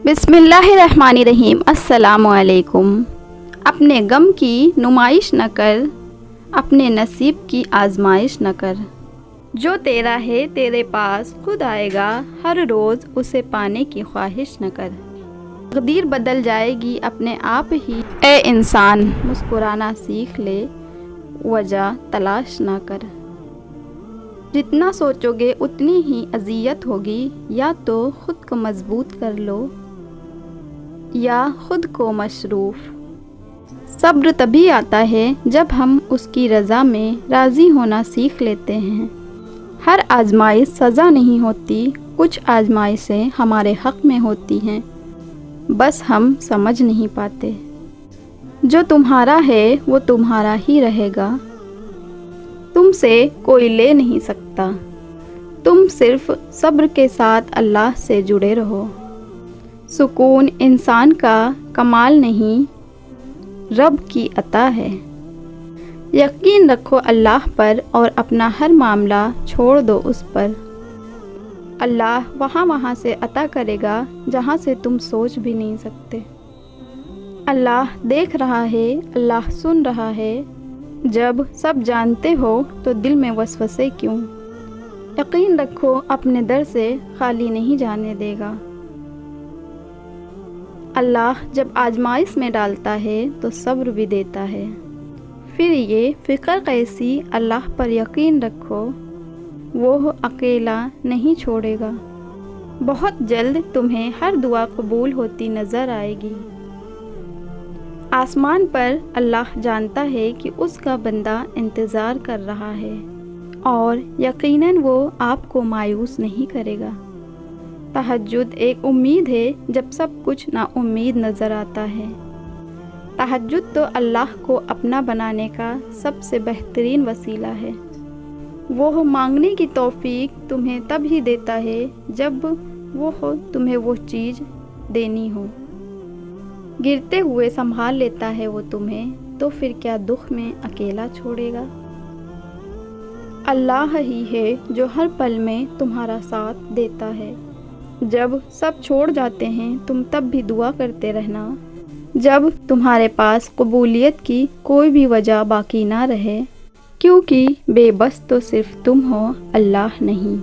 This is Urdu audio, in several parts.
بسم اللہ الرحمن الرحیم۔ السلام علیکم۔ اپنے غم کی نمائش نہ کر، اپنے نصیب کی آزمائش نہ کر۔ جو تیرا ہے تیرے پاس خود آئے گا، ہر روز اسے پانے کی خواہش نہ کر۔ تقدیر بدل جائے گی اپنے آپ ہی، اے انسان مسکرانا سیکھ لے، وجہ تلاش نہ کر۔ جتنا سوچو گے اتنی ہی اذیت ہوگی، یا تو خود کو مضبوط کر لو یا خود کو مصروف۔ صبر تبھی آتا ہے جب ہم اس کی رضا میں راضی ہونا سیکھ لیتے ہیں۔ ہر آزمائش سزا نہیں ہوتی، کچھ آزمائشیں ہمارے حق میں ہوتی ہیں، بس ہم سمجھ نہیں پاتے۔ جو تمہارا ہے وہ تمہارا ہی رہے گا، تم سے کوئی لے نہیں سکتا۔ تم صرف صبر کے ساتھ اللہ سے جڑے رہو۔ سکون انسان کا کمال نہیں، رب کی عطا ہے۔ یقین رکھو اللہ پر اور اپنا ہر معاملہ چھوڑ دو اس پر۔ اللہ وہاں سے عطا کرے گا جہاں سے تم سوچ بھی نہیں سکتے۔ اللہ دیکھ رہا ہے، اللہ سن رہا ہے۔ جب سب جانتے ہو تو دل میں وسوسے کیوں؟ یقین رکھو اپنے در سے خالی نہیں جانے دے گا۔ اللہ جب آزمائش میں ڈالتا ہے تو صبر بھی دیتا ہے۔ پھر یہ فکر کیسی، اللہ پر یقین رکھو، وہ اکیلا نہیں چھوڑے گا۔ بہت جلد تمہیں ہر دعا قبول ہوتی نظر آئے گی۔ آسمان پر اللہ جانتا ہے کہ اس کا بندہ انتظار کر رہا ہے، اور یقیناً وہ آپ کو مایوس نہیں کرے گا۔ تہجد ایک امید ہے جب سب کچھ نا امید نظر آتا ہے۔ تہجد تو اللہ کو اپنا بنانے کا سب سے بہترین وسیلہ ہے۔ وہ مانگنے کی توفیق تمہیں تب ہی دیتا ہے جب وہ تمہیں وہ چیز دینی ہو۔ گرتے ہوئے سنبھال لیتا ہے وہ تمہیں، تو پھر کیا دکھ میں اکیلا چھوڑے گا؟ اللہ ہی ہے جو ہر پل میں تمہارا ساتھ دیتا ہے۔ جب سب چھوڑ جاتے ہیں تم تب بھی دعا کرتے رہنا۔ جب تمہارے پاس قبولیت کی کوئی بھی وجہ باقی نہ رہے، کیونکہ بے بس تو صرف تم ہو، اللہ نہیں۔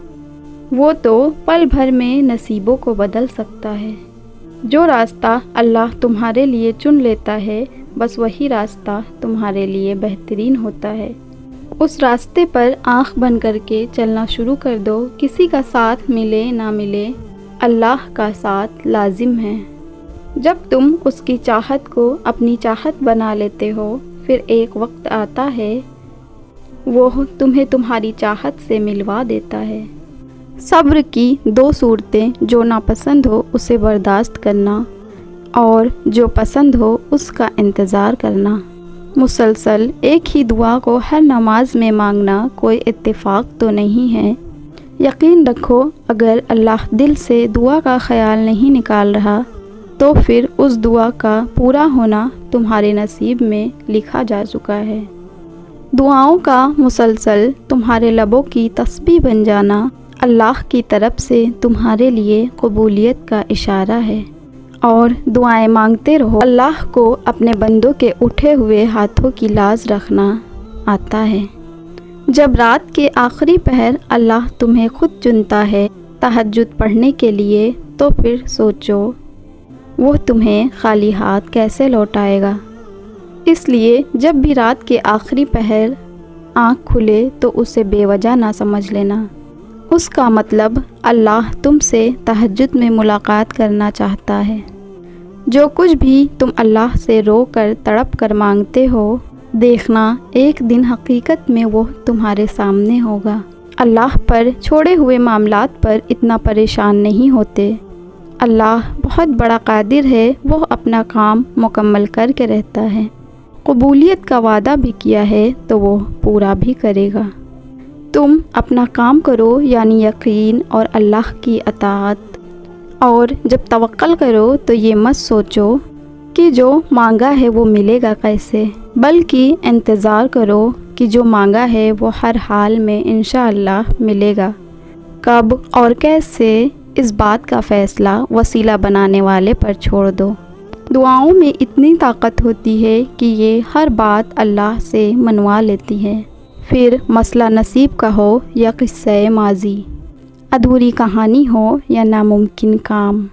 وہ تو پل بھر میں نصیبوں کو بدل سکتا ہے۔ جو راستہ اللہ تمہارے لیے چن لیتا ہے، بس وہی راستہ تمہارے لیے بہترین ہوتا ہے۔ اس راستے پر آنکھ بند کر کے چلنا شروع کر دو۔ کسی کا ساتھ ملے نہ ملے، اللہ کا ساتھ لازم ہے۔ جب تم اس کی چاہت کو اپنی چاہت بنا لیتے ہو، پھر ایک وقت آتا ہے وہ تمہیں تمہاری چاہت سے ملوا دیتا ہے۔ صبر کی دو صورتیں، جو ناپسند ہو اسے برداشت کرنا، اور جو پسند ہو اس کا انتظار کرنا۔ مسلسل ایک ہی دعا کو ہر نماز میں مانگنا کوئی اتفاق تو نہیں ہے۔ یقین رکھو اگر اللہ دل سے دعا کا خیال نہیں نکال رہا، تو پھر اس دعا کا پورا ہونا تمہارے نصیب میں لکھا جا چکا ہے۔ دعاؤں کا مسلسل تمہارے لبوں کی تسبیح بن جانا اللہ کی طرف سے تمہارے لیے قبولیت کا اشارہ ہے۔ اور دعائیں مانگتے رہو، اللہ کو اپنے بندوں کے اٹھے ہوئے ہاتھوں کی لاز رکھنا آتا ہے۔ جب رات کے آخری پہر اللہ تمہیں خود چنتا ہے تہجد پڑھنے کے لیے، تو پھر سوچو وہ تمہیں خالی ہاتھ کیسے لوٹائے گا۔ اس لیے جب بھی رات کے آخری پہر آنکھ کھلے تو اسے بے وجہ نہ سمجھ لینا۔ اس کا مطلب اللہ تم سے تہجد میں ملاقات کرنا چاہتا ہے۔ جو کچھ بھی تم اللہ سے رو کر تڑپ کر مانگتے ہو، دیکھنا ایک دن حقیقت میں وہ تمہارے سامنے ہوگا۔ اللہ پر چھوڑے ہوئے معاملات پر اتنا پریشان نہیں ہوتے۔ اللہ بہت بڑا قادر ہے، وہ اپنا کام مکمل کر کے رہتا ہے۔ قبولیت کا وعدہ بھی کیا ہے تو وہ پورا بھی کرے گا۔ تم اپنا کام کرو، یعنی یقین اور اللہ کی اطاعت، اور جب توکل کرو تو یہ مت سوچو کہ جو مانگا ہے وہ ملے گا کیسے، بلکہ انتظار کرو کہ جو مانگا ہے وہ ہر حال میں انشاءاللہ ملے گا۔ کب اور کیسے، اس بات کا فیصلہ وسیلہ بنانے والے پر چھوڑ دو۔ دعاؤں میں اتنی طاقت ہوتی ہے کہ یہ ہر بات اللہ سے منوا لیتی ہے، پھر مسئلہ نصیب کا ہو یا قصہ ماضی، ادھوری کہانی ہو یا ناممکن کام۔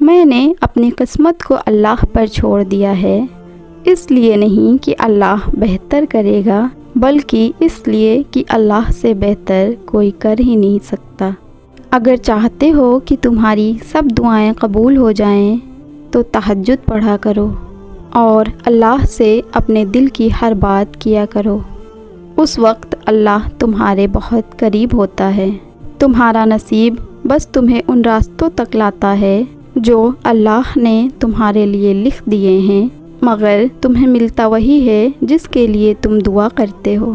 میں نے اپنی قسمت کو اللہ پر چھوڑ دیا ہے، اس لیے نہیں کہ اللہ بہتر کرے گا، بلکہ اس لیے کہ اللہ سے بہتر کوئی کر ہی نہیں سکتا۔ اگر چاہتے ہو کہ تمہاری سب دعائیں قبول ہو جائیں تو تہجد پڑھا کرو اور اللہ سے اپنے دل کی ہر بات کیا کرو۔ اس وقت اللہ تمہارے بہت قریب ہوتا ہے۔ تمہارا نصیب بس تمہیں ان راستوں تک لاتا ہے جو اللہ نے تمہارے لیے لکھ دیے ہیں، مگر تمہیں ملتا وہی ہے جس کے لیے تم دعا کرتے ہو۔